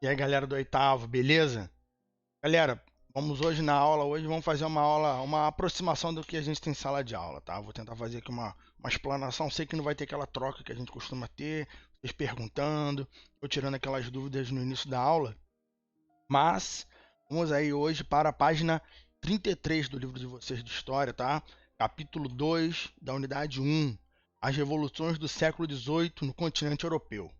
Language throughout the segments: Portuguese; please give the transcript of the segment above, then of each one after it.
E aí, galera do oitavo, beleza? Galera, vamos hoje na aula, hoje vamos fazer uma aula, uma aproximação do que a gente tem em sala de aula, tá? Vou tentar fazer aqui uma explanação, sei que não vai ter aquela troca que a gente costuma ter, vocês perguntando, eu tirando aquelas dúvidas no início da aula, mas vamos aí hoje para a página 33 do livro de vocês de História, tá? Capítulo 2 da unidade 1, as revoluções do século XVIII no continente europeu.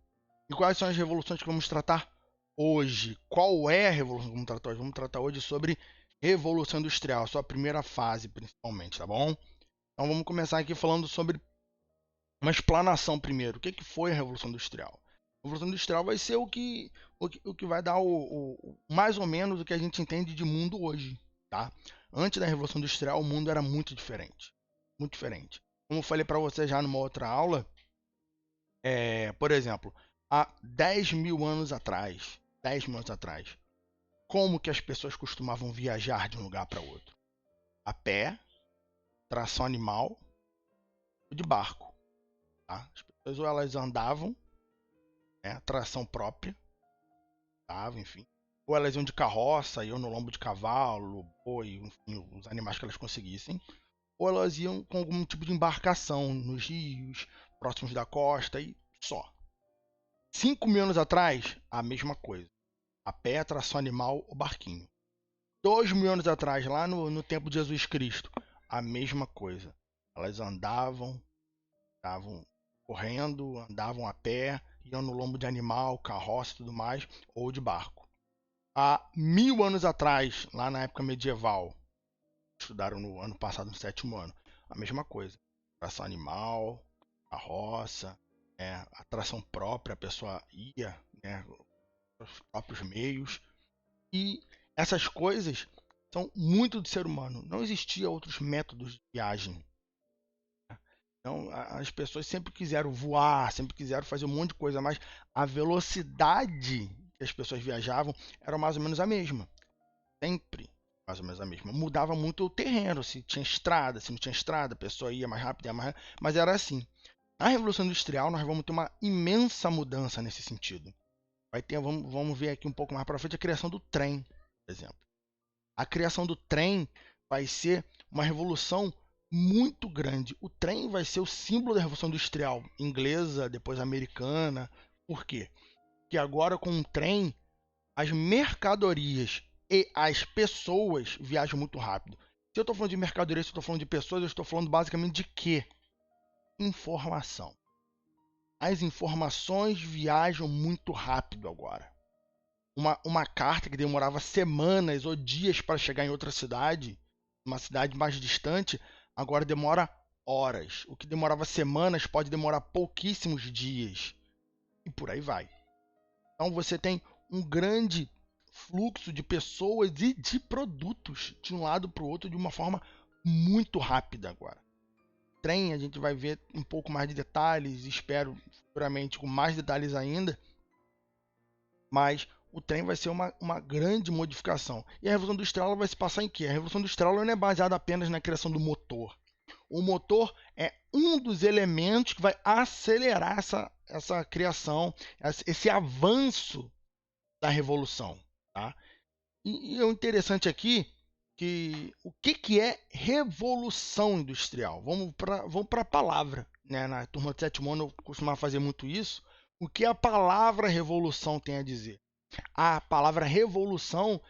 E quais são as revoluções que vamos tratar hoje? Qual é a revolução que vamos tratar hoje? Vamos tratar hoje sobre Revolução Industrial, sua primeira fase, principalmente, tá bom? Então vamos começar aqui falando sobre uma explanação primeiro. O que foi a Revolução Industrial? A Revolução Industrial vai ser o que vai dar mais ou menos o que a gente entende de mundo hoje, tá? Antes da Revolução Industrial, o mundo era muito diferente. Muito diferente. Como eu falei para você já numa outra aula, por exemplo, há 10 mil anos atrás, 10 mil anos atrás, como que as pessoas costumavam viajar de um lugar para outro? A pé, tração animal ou de barco, tá? As pessoas ou elas andavam, né, tração própria, tava, enfim, ou elas iam de carroça, iam no lombo de cavalo, boi, enfim, os animais que elas conseguissem, ou elas iam com algum tipo de embarcação nos rios, próximos da costa e só. 5 mil anos atrás, a mesma coisa. A pé, tração animal ou barquinho. 2 mil anos atrás, lá no tempo de Jesus Cristo, a mesma coisa. Elas andavam, estavam correndo, andavam a pé, iam no lombo de animal, carroça e tudo mais, ou de barco. Há 1000 anos atrás, lá na época medieval, estudaram no ano passado, no sétimo ano, a mesma coisa. Tração animal, carroça, atração própria, a pessoa ia, né, os próprios meios. E essas coisas são muito do ser humano. Não existia outros métodos de viagem. Então, as pessoas sempre quiseram voar, sempre quiseram fazer um monte de coisa, mas a velocidade que as pessoas viajavam era mais ou menos a mesma. Sempre mais ou menos a mesma. Mudava muito o terreno, se tinha estrada, se não tinha estrada, a pessoa ia mais rápido, ia mais rápido, mas era assim. Na Revolução Industrial, nós vamos ter uma imensa mudança nesse sentido. Vamos ver aqui um pouco mais para frente a criação do trem, por exemplo. A criação do trem vai ser uma revolução muito grande. O trem vai ser o símbolo da Revolução Industrial inglesa, depois americana. Por quê? Porque agora com o trem, as mercadorias e as pessoas viajam muito rápido. Se eu estou falando de mercadorias, se eu estou falando de pessoas, eu estou falando basicamente de quê? Informação. As informações viajam muito rápido agora. Uma carta que demorava semanas ou dias para chegar em outra cidade, uma cidade mais distante, agora demora horas. O que demorava semanas pode demorar pouquíssimos dias. E por aí vai. Então você tem um grande fluxo de pessoas e de produtos de um lado para o outro de uma forma muito rápida agora. Trem, a gente vai ver um pouco mais de detalhes, espero futuramente com mais detalhes ainda, mas o trem vai ser uma grande modificação. E a Revolução Industrial ela vai se passar em quê? A Revolução Industrial não é baseada apenas na criação do motor. O motor é um dos elementos que vai acelerar essa criação, esse avanço da revolução. Tá? E o interessante aqui que o que é revolução industrial? Vamos para a palavra. Né? Na turma de sétimo ano eu costumava fazer muito isso. O que a palavra revolução tem a dizer? A palavra revolução,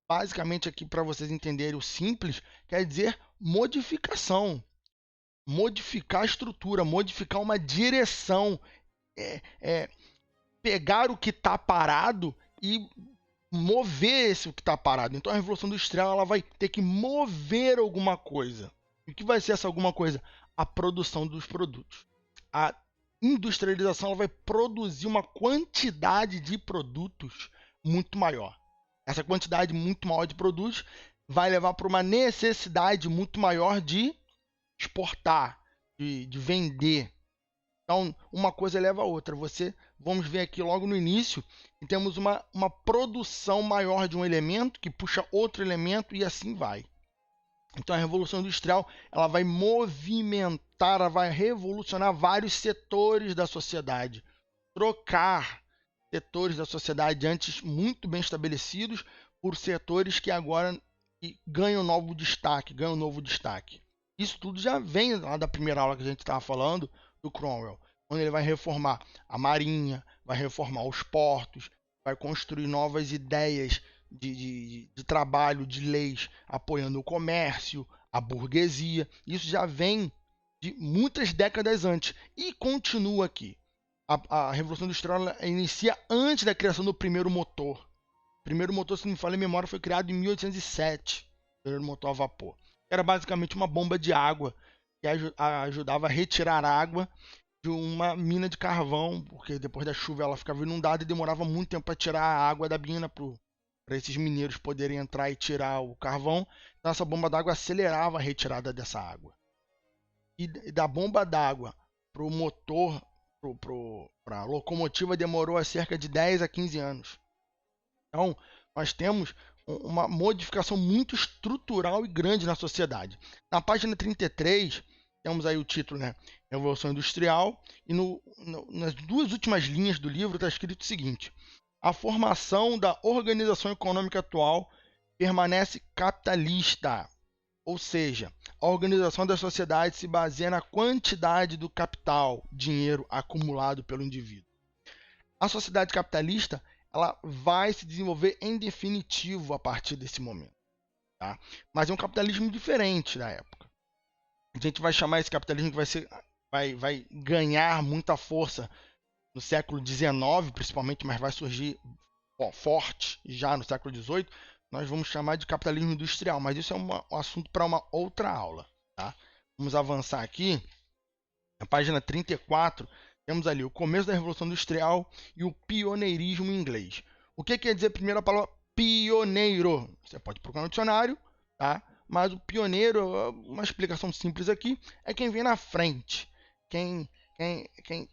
basicamente aqui para vocês entenderem o simples, quer dizer modificação. Modificar a estrutura, modificar uma direção, é pegar o que está parado e mover esse que está parado. Então a Revolução Industrial ela vai ter que mover alguma coisa. E o que vai ser essa alguma coisa? A produção dos produtos. A industrialização ela vai produzir uma quantidade de produtos muito maior. Essa quantidade muito maior de produtos vai levar para uma necessidade muito maior de exportar, de vender. Então, uma coisa leva a outra. Vamos ver aqui logo no início, que temos uma produção maior de um elemento que puxa outro elemento e assim vai. Então, a Revolução Industrial ela vai movimentar, ela vai revolucionar vários setores da sociedade. Trocar setores da sociedade antes muito bem estabelecidos por setores que agora ganham novo destaque, Isso tudo já vem lá da primeira aula que a gente estava falando do Cromwell, onde ele vai reformar a marinha, vai reformar os portos, vai construir novas ideias de trabalho, de leis, apoiando o comércio, a burguesia. Isso já vem de muitas décadas antes e continua aqui. A Revolução Industrial inicia antes da criação do primeiro motor. O primeiro motor, se não me falha a memória, foi criado em 1807. O primeiro motor a vapor. Era basicamente uma bomba de água que ajudava a retirar água de uma mina de carvão, porque depois da chuva ela ficava inundada e demorava muito tempo para tirar a água da mina para esses mineiros poderem entrar e tirar o carvão. Então essa bomba d'água acelerava a retirada dessa água. E da bomba d'água para o motor, para a locomotiva, demorou cerca de 10 a 15 anos. Então, nós temos uma modificação muito estrutural e grande na sociedade. Na página 33, temos aí o título, né? Revolução Industrial, e nas duas últimas linhas do livro está escrito o seguinte: a formação da organização econômica atual permanece capitalista, ou seja, a organização da sociedade se baseia na quantidade do capital, dinheiro acumulado pelo indivíduo. A sociedade capitalista ela vai se desenvolver em definitivo a partir desse momento. Tá? Mas é um capitalismo diferente da época. A gente vai chamar esse capitalismo que vai ganhar muita força no século XIX, principalmente, mas vai surgir forte já no século XVIII. Nós vamos chamar de capitalismo industrial, mas isso é um assunto para uma outra aula. Tá? Vamos avançar aqui. Na página 34, temos ali o começo da Revolução Industrial e o pioneirismo inglês. O que quer dizer primeiro a palavra pioneiro? Você pode procurar no dicionário, tá? Mas o pioneiro, uma explicação simples aqui, é quem vem na frente, quem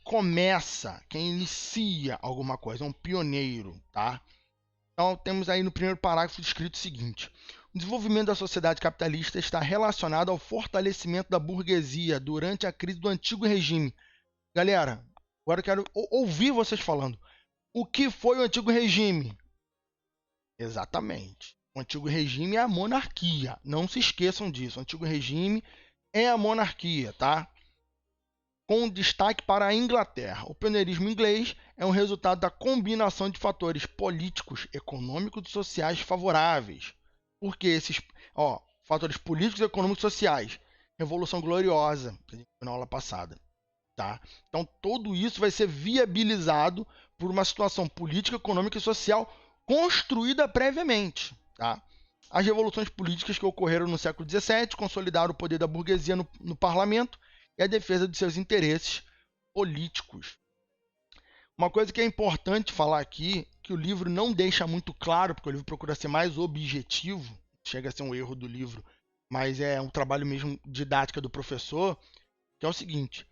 começa, quem inicia alguma coisa, é um pioneiro, tá? Então temos aí no primeiro parágrafo escrito o seguinte: o desenvolvimento da sociedade capitalista está relacionado ao fortalecimento da burguesia durante a crise do antigo regime. Galera, agora eu quero ouvir vocês falando. O que foi o antigo regime? Exatamente. O antigo regime é a monarquia. Não se esqueçam disso. O antigo regime é a monarquia, tá? Com destaque para a Inglaterra. O pioneirismo inglês é um resultado da combinação de fatores políticos, econômicos e sociais favoráveis. Por que esses fatores políticos, econômicos e sociais? Revolução Gloriosa, que a gente viu na aula passada. Tá? Então, tudo isso vai ser viabilizado por uma situação política, econômica e social construída previamente. Tá? As revoluções políticas que ocorreram no século XVII consolidaram o poder da burguesia no parlamento e a defesa de seus interesses políticos. Uma coisa que é importante falar aqui, que o livro não deixa muito claro, porque o livro procura ser mais objetivo, chega a ser um erro do livro, mas é um trabalho mesmo didática do professor, que é o seguinte: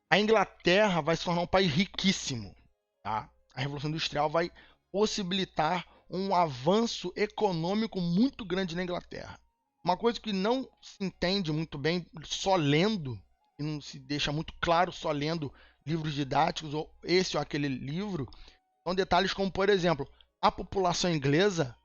a Inglaterra vai se tornar um país riquíssimo. Tá? A Revolução Industrial vai possibilitar um avanço econômico muito grande na Inglaterra. Uma coisa que não se entende muito bem só lendo, e não se deixa muito claro só lendo livros didáticos, ou esse ou aquele livro, são detalhes como, por exemplo, a população inglesa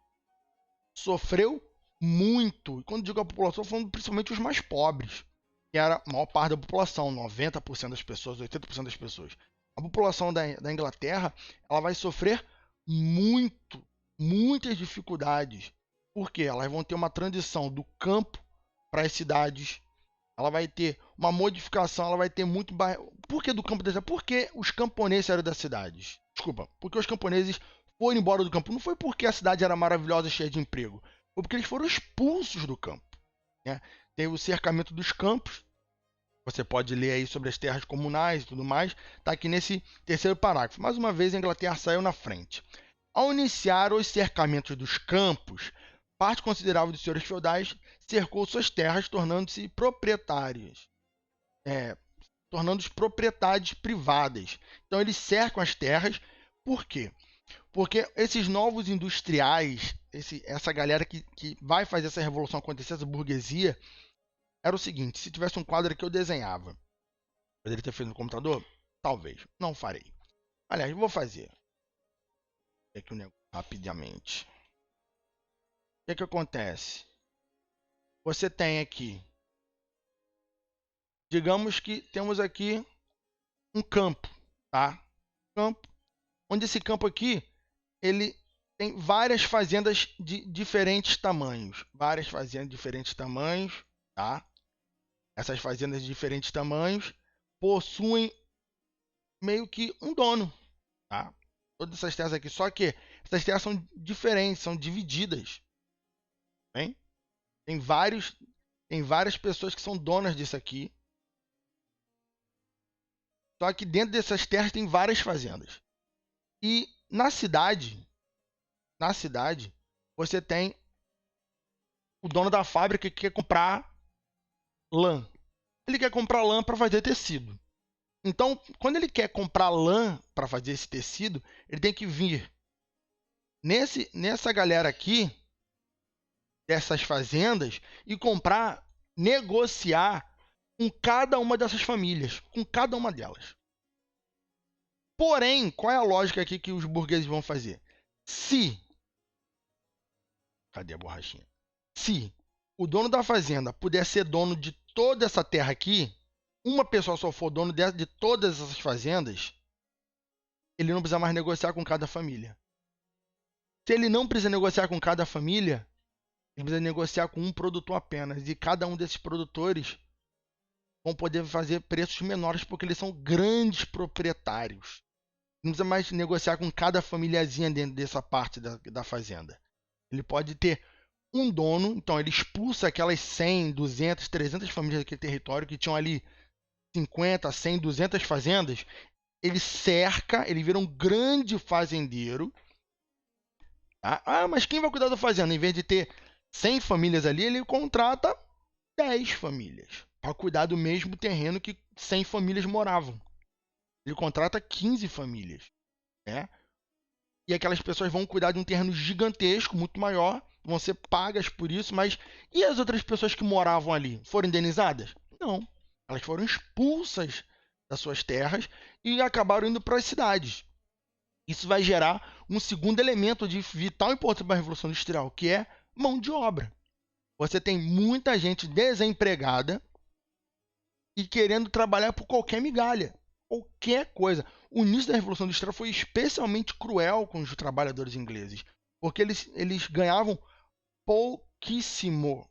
sofreu muito. E quando digo a população, estou falando principalmente os mais pobres, que era a maior parte da população, 90% das pessoas, 80% das pessoas. A população da Inglaterra ela vai sofrer muitas dificuldades. Por quê? Elas vão ter uma transição do campo para as cidades. Ela vai ter uma modificação, ela vai ter muito... Por que do campo da cidade? Porque os camponeses eram das cidades. Desculpa, porque os camponeses foram embora do campo. Não foi porque a cidade era maravilhosa e cheia de emprego. Foi porque eles foram expulsos do campo. Né? Tem o cercamento dos campos. Você pode ler aí sobre as terras comunais e tudo mais. Está aqui nesse terceiro parágrafo. Mais uma vez, a Inglaterra saiu na frente. Ao iniciar os cercamentos dos campos, parte considerável dos senhores feudais cercou suas terras, tornando-se proprietários. Tornando-se propriedades privadas. Então, eles cercam as terras. Por quê? Porque esses novos industriais, essa galera que vai fazer essa revolução acontecer, essa burguesia, era o seguinte: se tivesse um quadro aqui eu desenhava. Poderia ter feito no computador? Talvez. Não farei. Aliás, vou fazer. Aqui o negócio rapidamente. O que acontece? Você tem aqui, digamos que temos aqui um campo, tá? Campo, onde esse campo aqui, ele tem várias fazendas de diferentes tamanhos, tá? Essas fazendas de diferentes tamanhos possuem meio que um dono, tá? Todas essas terras aqui, só que essas terras são diferentes, são divididas, bem? Tem várias pessoas que são donas disso aqui. Só que dentro dessas terras tem várias fazendas. E na cidade, você tem o dono da fábrica que quer comprar lã. Ele quer comprar lã para fazer tecido. Então, quando ele quer comprar lã para fazer esse tecido, ele tem que vir nessa galera aqui, dessas fazendas, e comprar, negociar com cada uma dessas famílias, com cada uma delas. Porém, qual é a lógica aqui que os burgueses vão fazer? Cadê a borrachinha? Se o dono da fazenda puder ser dono de toda essa terra aqui, uma pessoa só for dono de todas essas fazendas, ele não precisa mais negociar com cada família. Se ele não precisa negociar com cada família, ele precisa negociar com um produtor apenas. E cada um desses produtores vão poder fazer preços menores porque eles são grandes proprietários. Não precisa mais negociar com cada famíliazinha dentro dessa parte da fazenda. Ele pode ter um dono, então ele expulsa aquelas 100, 200, 300 famílias daquele território que tinham ali 50, 100, 200 fazendas. Ele cerca, ele vira um grande fazendeiro. Tá? Ah, mas quem vai cuidar da fazenda? Em vez de ter 100 famílias ali, ele contrata 10 famílias para cuidar do mesmo terreno que 100 famílias moravam. Ele contrata 15 famílias, né? E aquelas pessoas vão cuidar de um terreno gigantesco, muito maior, vão ser pagas por isso, mas e as outras pessoas que moravam ali? Foram indenizadas? Não. Elas foram expulsas das suas terras e acabaram indo para as cidades. Isso vai gerar um segundo elemento de vital importância para a Revolução Industrial, que é mão de obra. Você tem muita gente desempregada e querendo trabalhar por qualquer migalha, qualquer coisa. O início da Revolução Industrial foi especialmente cruel com os trabalhadores ingleses, porque eles ganhavam pouquíssimo.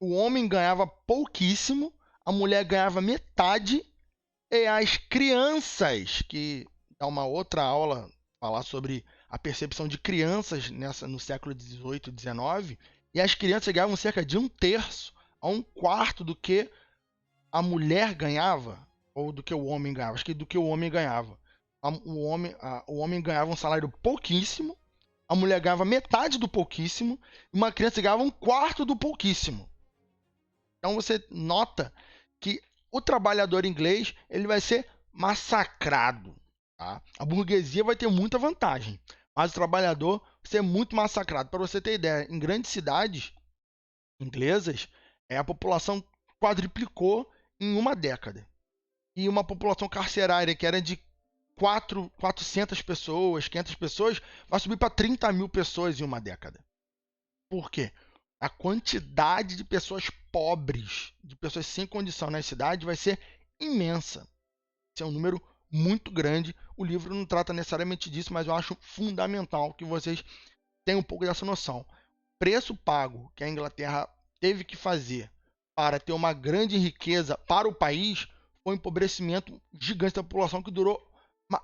O homem ganhava pouquíssimo, a mulher ganhava metade, e as crianças, que dá uma outra aula falar sobre a percepção de crianças no século XVIII e XIX, e as crianças ganhavam cerca de 1/3 a 1/4 do que a mulher ganhava, ou do que o homem ganhava. Acho que do que o homem ganhava. O homem ganhava um salário pouquíssimo, a mulher ganhava metade do pouquíssimo, e uma criança ganhava 1/4 do pouquíssimo. Então você nota que o trabalhador inglês ele vai ser massacrado. Tá? A burguesia vai ter muita vantagem, mas o trabalhador vai ser muito massacrado. Para você ter ideia, em grandes cidades inglesas, a população quadriplicou em uma década. E uma população carcerária que era de 400 pessoas, 500 pessoas, vai subir para 30 mil pessoas em uma década. Por quê? A quantidade de pessoas pobres, de pessoas sem condição na cidade vai ser imensa. Esse é um número muito grande. O livro não trata necessariamente disso, mas eu acho fundamental que vocês tenham um pouco dessa noção. O preço pago que a Inglaterra teve que fazer para ter uma grande riqueza para o país foi um empobrecimento gigante da população que durou.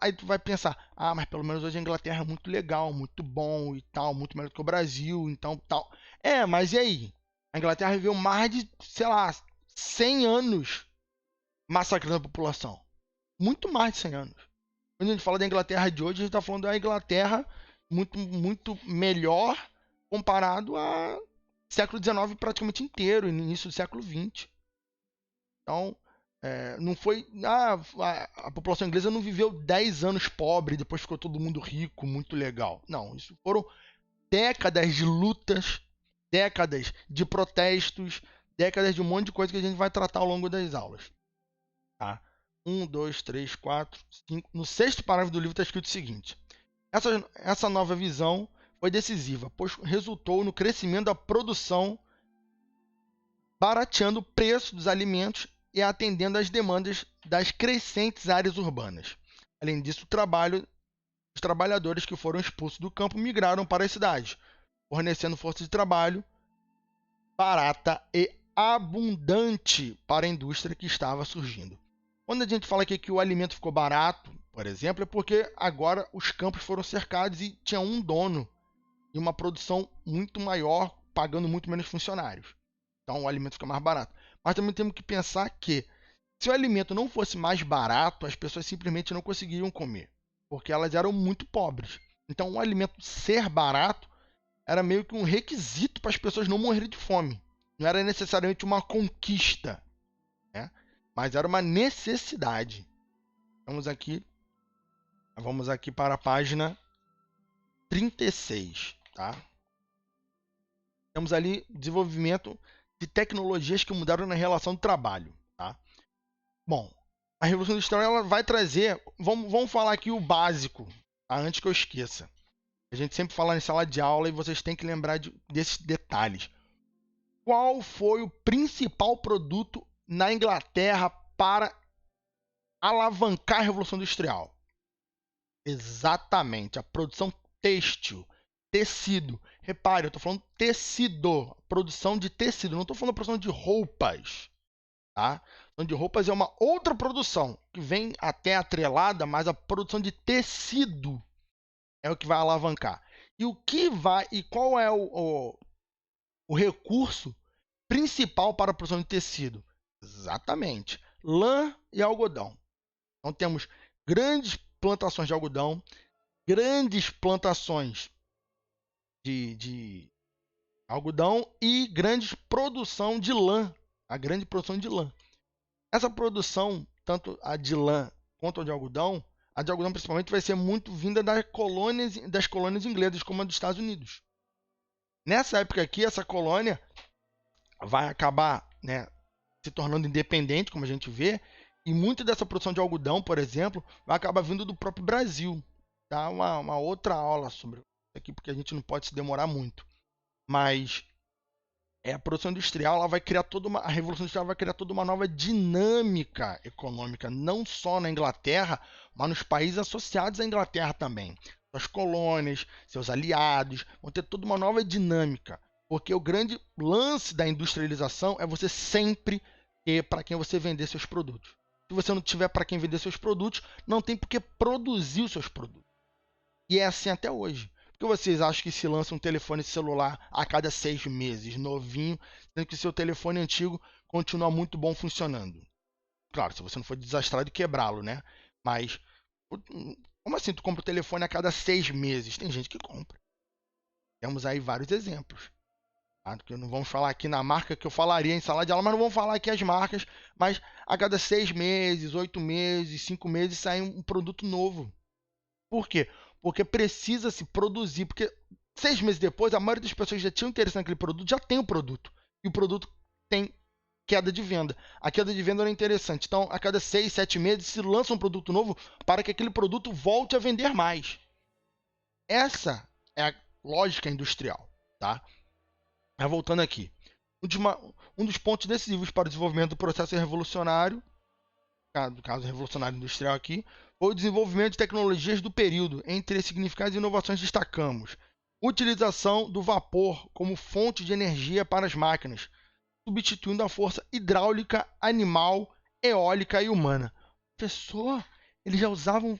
Aí tu vai pensar, mas pelo menos hoje a Inglaterra é muito legal, muito bom e tal, muito melhor do que o Brasil, então tal. Mas e aí? A Inglaterra viveu mais de, sei lá, 100 anos massacrando a população. Muito mais de 100 anos. Quando a gente fala da Inglaterra de hoje, a gente está falando da Inglaterra muito, muito melhor comparado ao século XIX praticamente inteiro, e no início do século XX. Então, não foi. A população inglesa não viveu 10 anos pobre e depois ficou todo mundo rico, muito legal. Não, isso foram décadas de lutas, décadas de protestos, décadas de um monte de coisa que a gente vai tratar ao longo das aulas. Tá? 1, 2, 3, 4, 5. No 6º parágrafo do livro está escrito o seguinte: Essa nova visão foi decisiva, pois resultou no crescimento da produção, barateando o preço dos alimentos e atendendo às demandas das crescentes áreas urbanas. Além disso, os trabalhadores que foram expulsos do campo migraram para as cidades, fornecendo força de trabalho barata e abundante para a indústria que estava surgindo. Quando a gente fala aqui que o alimento ficou barato, por exemplo, é porque agora os campos foram cercados e tinha um dono e uma produção muito maior, pagando muito menos funcionários. Então o alimento fica mais barato. Mas também temos que pensar que se o alimento não fosse mais barato, as pessoas simplesmente não conseguiriam comer, porque elas eram muito pobres. Então o alimento ser barato era meio que um requisito para as pessoas não morrerem de fome. Não era necessariamente uma conquista, né? Mas era uma necessidade. Vamos aqui para a página 36, tá? Temos ali desenvolvimento de tecnologias que mudaram na relação de trabalho, tá? Bom, a Revolução Industrial ela vai trazer... Vamos falar aqui o básico, tá? Antes que eu esqueça. A gente sempre fala em sala de aula e vocês têm que lembrar desses detalhes. Qual foi o principal produto na Inglaterra para alavancar a Revolução Industrial? Exatamente, a produção têxtil, tecido. Repare, eu estou falando tecido, produção de tecido, não estou falando produção de roupas. Tá? A produção de roupas é uma outra produção, que vem até atrelada, mas a produção de tecido é o que vai alavancar. E qual é o recurso principal para a produção de tecido? Exatamente, lã e algodão. Então temos grandes plantações de algodão, grandes plantações de algodão e grande produção de lã, a grande produção de lã. Essa produção, tanto a de lã quanto a de algodão principalmente vai ser muito vinda das colônias inglesas, como a dos Estados Unidos. Nessa época aqui, essa colônia vai acabar, né, se tornando independente, como a gente vê, e muito dessa produção de algodão, por exemplo, vai acabar vindo do próprio Brasil. Tá? Uma outra aula sobre isso aqui, porque a gente não pode se demorar muito. Mas a produção industrial ela vai criar a Revolução Industrial vai criar toda uma nova dinâmica econômica, não só na Inglaterra, mas nos países associados à Inglaterra também. Suas colônias, seus aliados, vão ter toda uma nova dinâmica. Porque o grande lance da industrialização é você sempre ter para quem você vender seus produtos. Se você não tiver para quem vender seus produtos, não tem por que produzir os seus produtos. E é assim até hoje. Por que vocês acham que se lança um telefone celular a cada 6 meses, novinho, sendo que seu telefone antigo continua muito bom funcionando? Claro, se você não for desastrado e quebrá-lo, né? Mas, como assim tu compra o telefone a cada 6 meses? Tem gente que compra. Temos aí vários exemplos. Tá? Que não vamos falar aqui na marca que eu falaria em sala de aula, mas não vamos falar aqui as marcas. Mas a cada 6 meses, 8 meses, 5 meses sai um produto novo. Por quê? Porque precisa se produzir. Porque 6 meses depois, a maioria das pessoas que já tinham interesse naquele produto já tem o produto. E o produto tem queda de venda. A queda de venda era interessante. Então, a cada 6, 7 meses se lança um produto novo para que aquele produto volte a vender mais. Essa é a lógica industrial. Tá? Mas voltando aqui. Um dos pontos decisivos para o desenvolvimento do processo revolucionário, no caso revolucionário industrial aqui, foi o desenvolvimento de tecnologias do período. Entre significados e inovações destacamos: utilização do vapor como fonte de energia para as máquinas, substituindo a força hidráulica, animal, eólica e humana. Professor, eles já usavam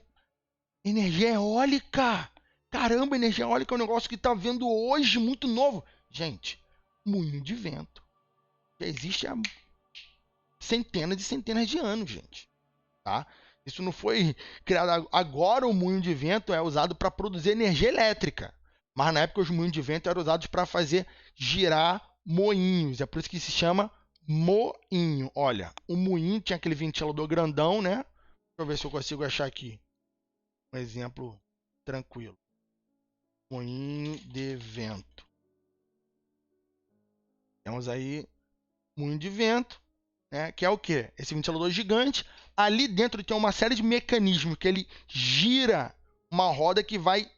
energia eólica! Caramba, energia eólica é um negócio que está vendo hoje, muito novo. Gente, moinho de vento já existe há centenas e centenas de anos, gente. Tá? Isso não foi criado agora. O moinho de vento é usado para produzir energia elétrica, mas na época os moinhos de vento eram usados para fazer girar moinhos. É por isso que se chama moinho. Olha, o moinho tinha aquele ventilador grandão, né? Deixa eu ver se eu consigo achar aqui um exemplo tranquilo. Moinho de vento. Temos aí moinho de vento, né? Que é o quê? Esse ventilador gigante. Ali dentro tem uma série de mecanismos que ele gira uma roda que vai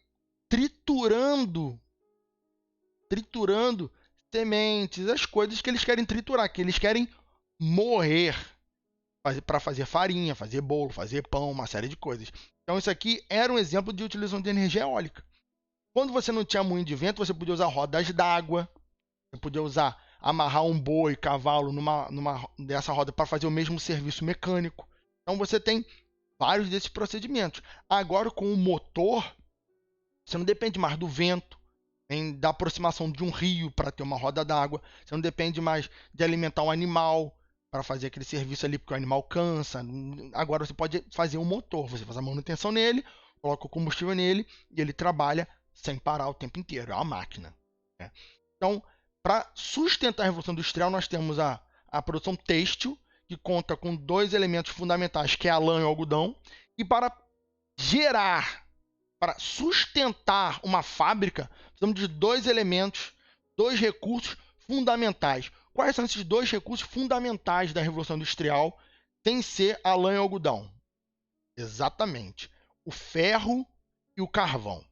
triturando sementes, as coisas que eles querem triturar, que eles querem morrer para fazer farinha, fazer bolo, fazer pão, uma série de coisas. Então isso aqui era um exemplo de utilização de energia eólica. Quando você não tinha moinho de vento, você podia usar rodas d'água, você podia amarrar um boi, cavalo dessa roda para fazer o mesmo serviço mecânico. Então você tem vários desses procedimentos. Agora com o motor, você não depende mais do vento, nem da aproximação de um rio para ter uma roda d'água. Você não depende mais de alimentar um animal para fazer aquele serviço ali, porque o animal cansa. Agora você pode fazer um motor, você faz a manutenção nele, coloca o combustível nele e ele trabalha sem parar o tempo inteiro. É uma máquina. Né? Então, para sustentar a Revolução Industrial, nós temos a produção têxtil, que conta com dois elementos fundamentais, que é a lã e o algodão. E para sustentar uma fábrica, precisamos de dois elementos, dois recursos fundamentais. Quais são esses dois recursos fundamentais da Revolução Industrial, sem ser a lã e o algodão? Exatamente. O ferro e o carvão.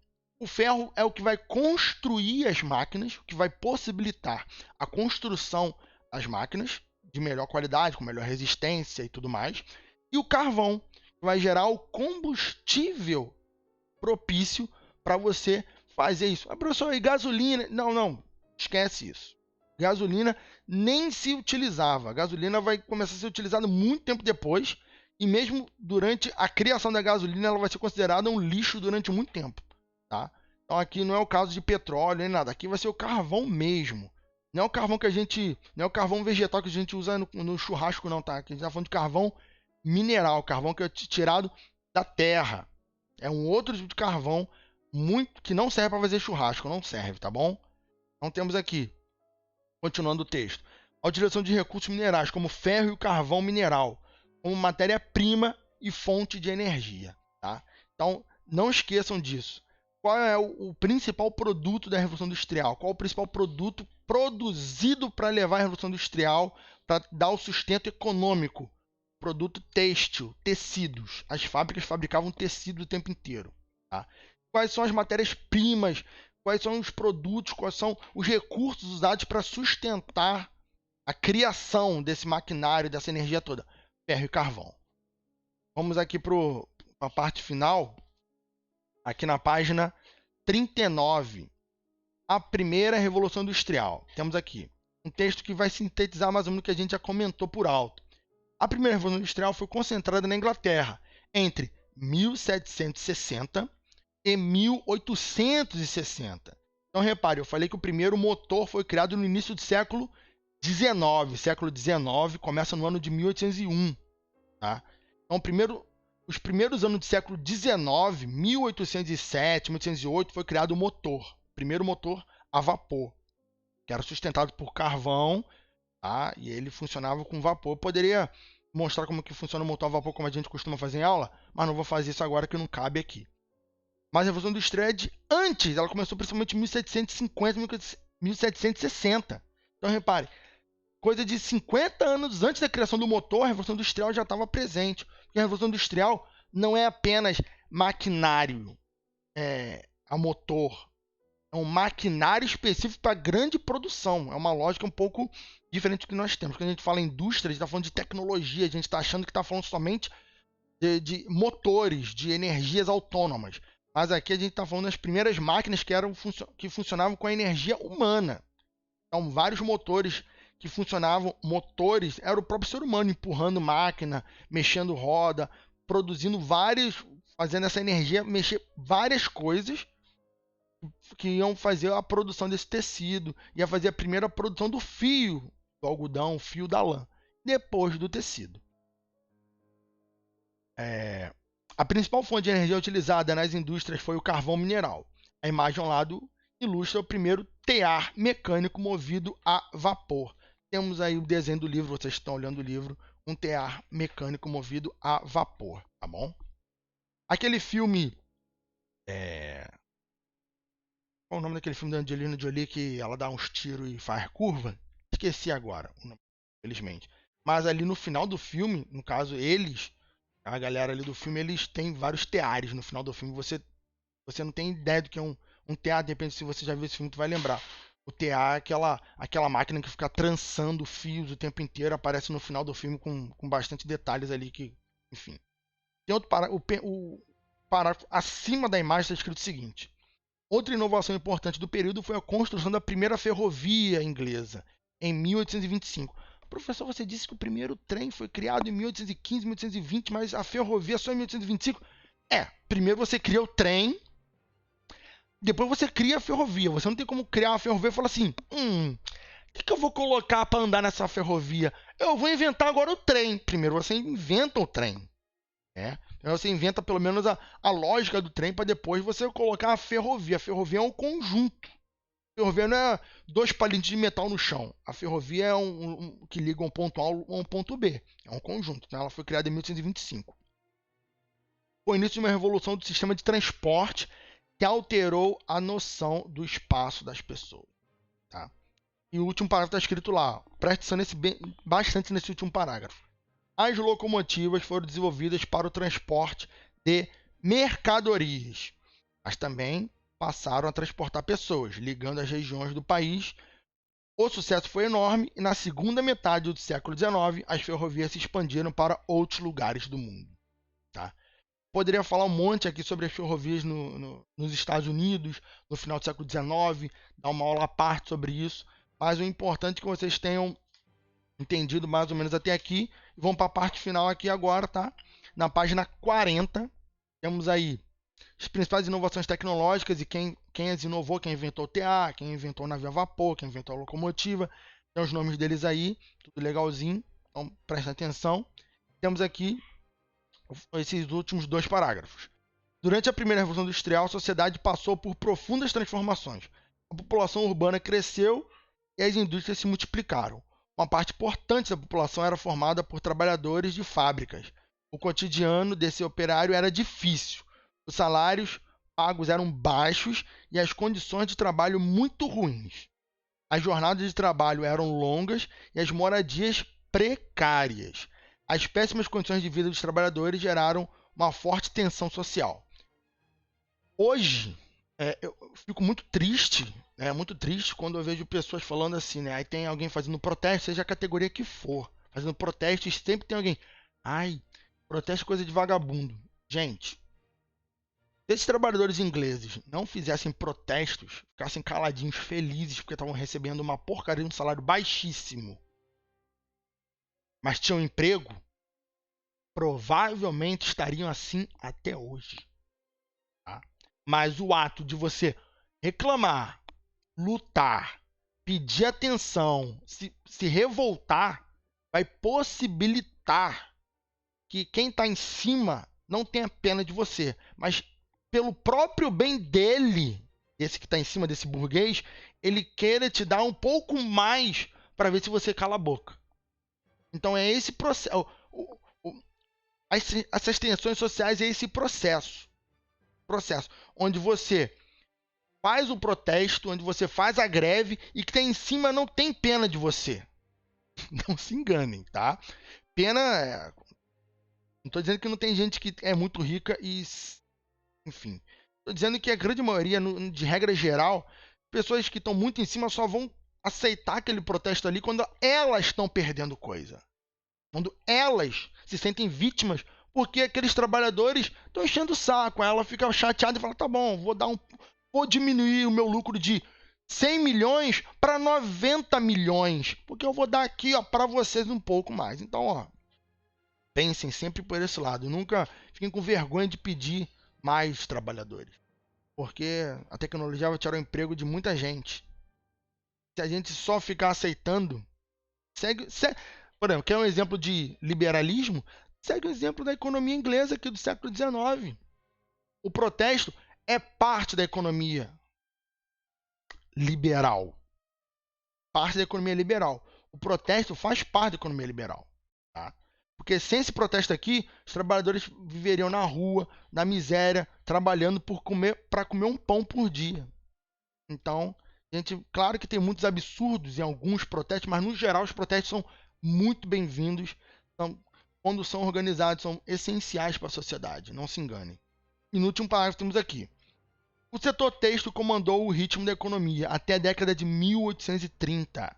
O ferro é o que vai construir as máquinas, o que vai possibilitar a construção das máquinas de melhor qualidade, com melhor resistência e tudo mais. E o carvão, que vai gerar o combustível propício para você fazer isso. Ah, professor, e gasolina? Não, esquece isso. Gasolina nem se utilizava. A gasolina vai começar a ser utilizada muito tempo depois, e mesmo durante a criação da gasolina, ela vai ser considerada um lixo durante muito tempo. Tá? Então aqui não é o caso de petróleo nem nada. Aqui vai ser o carvão mesmo. Não é o carvão não é o carvão vegetal que a gente usa no churrasco, não, tá? Aqui a gente está falando de carvão mineral, carvão que é tirado da terra. É um outro tipo de carvão que não serve para fazer churrasco, não serve, tá bom? Então temos aqui, continuando o texto, a utilização de recursos minerais como ferro e o carvão mineral como matéria-prima e fonte de energia, tá? Então não esqueçam disso. Qual é o principal produto da Revolução Industrial? Qual é o principal produto produzido para levar a Revolução Industrial, para dar o sustento econômico? Produto têxtil, tecidos. As fábricas fabricavam tecido o tempo inteiro. Tá? Quais são as matérias-primas? Quais são os produtos? Quais são os recursos usados para sustentar a criação desse maquinário, dessa energia toda? Ferro e carvão. Vamos aqui para a parte final. Aqui na página 39. A primeira Revolução Industrial. Temos aqui um texto que vai sintetizar mais ou menos o que a gente já comentou por alto. A primeira Revolução Industrial foi concentrada na Inglaterra entre 1760 e 1860. Então, repare, eu falei que o primeiro motor foi criado no início do século XIX. Século XIX começa no ano de 1801. Tá? Então, os primeiros anos do século XIX, 1807, 1808, foi criado o motor. O primeiro motor a vapor, que era sustentado por carvão. Tá? E ele funcionava com vapor. Eu poderia mostrar como que funciona o motor a vapor, como a gente costuma fazer em aula, mas não vou fazer isso agora que não cabe aqui. Mas a Revolução Industrial é de antes, ela começou principalmente em 1750, 1760. Então repare, coisa de 50 anos antes da criação do motor, a Revolução Industrial já estava presente. Porque a Revolução Industrial não é apenas maquinário a motor. É um maquinário específico para grande produção. É uma lógica um pouco diferente do que nós temos. Quando a gente fala em indústria, a gente está falando de tecnologia, a gente está achando que está falando somente de motores, de energias autônomas. Mas aqui a gente está falando das primeiras máquinas que funcionavam com a energia humana. Então, vários motores que funcionavam, era o próprio ser humano empurrando máquina, mexendo roda, fazendo essa energia mexer várias coisas que iam fazer a produção desse tecido, ia fazer a primeira produção do fio do algodão, o fio da lã, depois do tecido. A principal fonte de energia utilizada nas indústrias foi o carvão mineral. A imagem ao lado ilustra o primeiro tear mecânico movido a vapor. Temos aí o desenho do livro, vocês estão olhando o livro, um tear mecânico movido a vapor, tá bom? Aquele filme... Qual é o nome daquele filme da Angelina Jolie que ela dá uns tiros e faz curva? Esqueci agora, infelizmente. Mas ali no final do filme, no caso a galera ali do filme, eles têm vários teares no final do filme. Você não tem ideia do que é Um TA, de repente, se você já viu esse filme, tu vai lembrar. O TA é aquela máquina que fica trançando fios o tempo inteiro, aparece no final do filme com bastante detalhes ali que, enfim. Tem outro o parágrafo acima da imagem está escrito o seguinte: outra inovação importante do período foi a construção da primeira ferrovia inglesa, em 1825. Professor, você disse que o primeiro trem foi criado em 1815, 1820, mas a ferrovia só em 1825? Primeiro você cria o trem, depois você cria a ferrovia. Você não tem como criar uma ferrovia e falar assim, o que eu vou colocar para andar nessa ferrovia? Eu vou inventar agora o trem. Primeiro você inventa o trem. Então você inventa pelo menos a lógica do trem para depois você colocar a ferrovia. A ferrovia é um conjunto. A ferrovia não é dois palitos de metal no chão. A ferrovia é que liga um ponto A a um ponto B. É um conjunto. Então ela foi criada em 1825. Foi o início de uma revolução do sistema de transporte que alterou a noção do espaço das pessoas. Tá? E o último parágrafo está escrito lá. Preste atenção bastante nesse último parágrafo. As locomotivas foram desenvolvidas para o transporte de mercadorias, mas também passaram a transportar pessoas, ligando as regiões do país. O sucesso foi enorme e na segunda metade do século XIX as ferrovias se expandiram para outros lugares do mundo. Tá? Poderia falar um monte aqui sobre as ferrovias nos Estados Unidos, no final do século XIX, dar uma aula à parte sobre isso, mas o importante é que vocês tenham entendido mais ou menos até aqui. Vamos para a parte final aqui agora, tá? Na página 40, temos aí as principais inovações tecnológicas e quem as inovou, quem inventou o TA, quem inventou o navio a vapor, quem inventou a locomotiva. Tem os nomes deles aí, tudo legalzinho, então presta atenção. Temos aqui esses últimos dois parágrafos. Durante a primeira Revolução Industrial, a sociedade passou por profundas transformações. A população urbana cresceu e as indústrias se multiplicaram. Uma parte importante da população era formada por trabalhadores de fábricas. O cotidiano desse operário era difícil. Os salários pagos eram baixos e as condições de trabalho muito ruins. As jornadas de trabalho eram longas e as moradias precárias. As péssimas condições de vida dos trabalhadores geraram uma forte tensão social. Hoje, eu fico muito triste quando eu vejo pessoas falando assim, né? Aí tem alguém fazendo protesto, seja a categoria que for, fazendo protesto e sempre tem alguém, protesto é coisa de vagabundo. Gente, se esses trabalhadores ingleses não fizessem protestos, ficassem caladinhos, felizes, porque estavam recebendo uma porcaria de um salário baixíssimo, mas tinham emprego, provavelmente estariam assim até hoje. Tá? Mas o ato de você reclamar, lutar, pedir atenção, se revoltar, vai possibilitar que quem está em cima não tenha pena de você, mas pelo próprio bem dele, esse que está em cima desse burguês, ele queira te dar um pouco mais para ver se você cala a boca. Então é esse processo. Essas tensões sociais é esse processo onde você faz o protesto, onde você faz a greve e que tem em cima não tem pena de você. Não se enganem, tá? Pena. Não estou dizendo que não tem gente que é muito rica e. Enfim. Estou dizendo que a grande maioria, de regra geral, pessoas que estão muito em cima só vão aceitar aquele protesto ali quando elas estão perdendo coisa. Quando elas se sentem vítimas porque aqueles trabalhadores estão enchendo o saco. Ela fica chateada e fala, tá bom, vou diminuir o meu lucro de 100 milhões para 90 milhões, porque eu vou dar aqui para vocês um pouco mais. Então, pensem sempre por esse lado. Nunca fiquem com vergonha de pedir mais trabalhadores, porque a tecnologia vai tirar o emprego de muita gente. Se a gente só ficar aceitando, por exemplo, quer um exemplo de liberalismo? Segue o exemplo da economia inglesa aqui do século XIX. O protesto é parte da economia liberal. Parte da economia liberal. O protesto faz parte da economia liberal. Tá? Porque sem esse protesto aqui, os trabalhadores viveriam na rua, na miséria, trabalhando para comer um pão por dia. Então, gente, claro que tem muitos absurdos em alguns protestos, mas no geral os protestos são muito bem-vindos. Quando são organizados, são essenciais para a sociedade. Não se enganem. E no último parágrafo temos aqui. O setor têxtil comandou o ritmo da economia até a década de 1830.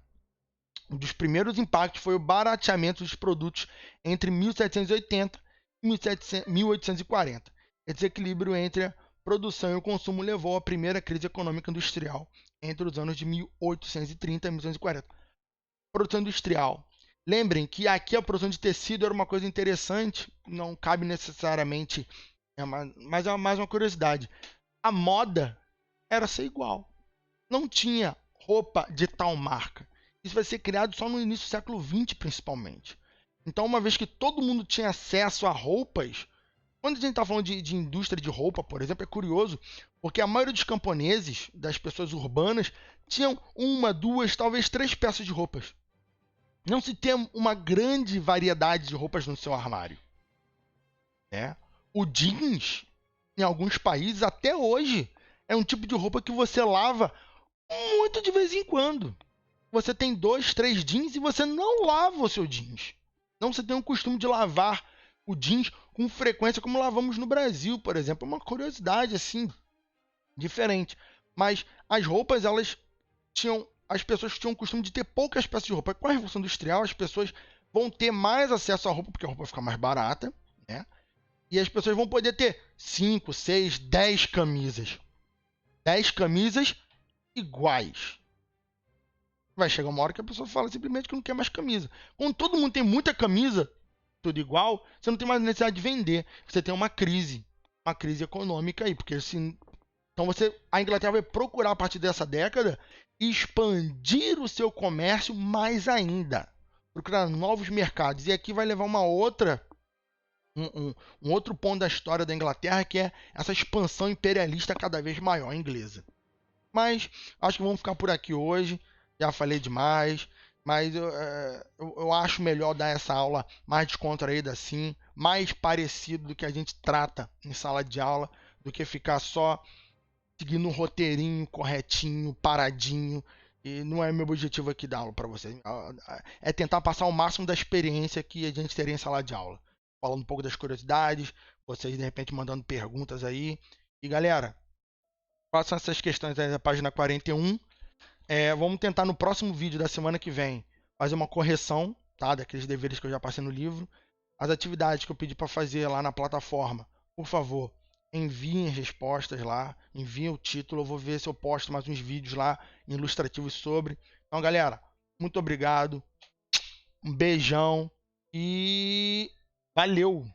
Um dos primeiros impactos foi o barateamento dos produtos entre 1780 e 1840. O desequilíbrio entre a produção e o consumo levou à primeira crise econômica industrial entre os anos de 1830 e 1840. Produção industrial. Lembrem que aqui a produção de tecido era uma coisa interessante, não cabe necessariamente, mas é mais uma curiosidade. A moda era ser igual. Não tinha roupa de tal marca. Isso vai ser criado só no início do século XX, principalmente. Então, uma vez que todo mundo tinha acesso a roupas, quando a gente está falando de indústria de roupa, por exemplo, é curioso, porque a maioria dos camponeses, das pessoas urbanas, tinham uma, duas, talvez três peças de roupas. Não se tem uma grande variedade de roupas no seu armário. Né? O jeans, em alguns países, até hoje, é um tipo de roupa que você lava muito de vez em quando. Você tem 2, 3 jeans e você não lava o seu jeans. Não você tem o costume de lavar o jeans com frequência como lavamos no Brasil, por exemplo. É uma curiosidade assim, diferente. Mas as roupas, as pessoas tinham o costume de ter poucas peças de roupa. Com a Revolução Industrial, as pessoas vão ter mais acesso à roupa, porque a roupa fica mais barata, né? E as pessoas vão poder ter 5, 6, 10 camisas. 10 camisas iguais. Vai chegar uma hora que a pessoa fala simplesmente que não quer mais camisa. Quando todo mundo tem muita camisa, tudo igual, você não tem mais necessidade de vender. Você tem uma crise econômica aí, porque assim, então a Inglaterra vai procurar a partir dessa década expandir o seu comércio mais ainda, procurar novos mercados. E aqui vai levar uma outra um outro ponto da história da Inglaterra, que é essa expansão imperialista cada vez maior inglesa. Mas acho que vamos ficar por aqui hoje. Já falei demais, mas eu acho melhor dar essa aula mais descontraída assim, mais parecido do que a gente trata em sala de aula, do que ficar só seguindo um roteirinho corretinho, paradinho. E não é meu objetivo aqui dar aula para vocês. É tentar passar o máximo da experiência que a gente teria em sala de aula. Falando um pouco das curiosidades, vocês de repente mandando perguntas aí. E galera, façam essas questões aí da página 41. Vamos tentar no próximo vídeo da semana que vem fazer uma correção, tá, daqueles deveres que eu já passei no livro. As atividades que eu pedi para fazer lá na plataforma, por favor, enviem as respostas lá, enviem o título. Eu vou ver se eu posto mais uns vídeos lá ilustrativos sobre. Então, galera, muito obrigado, um beijão e valeu!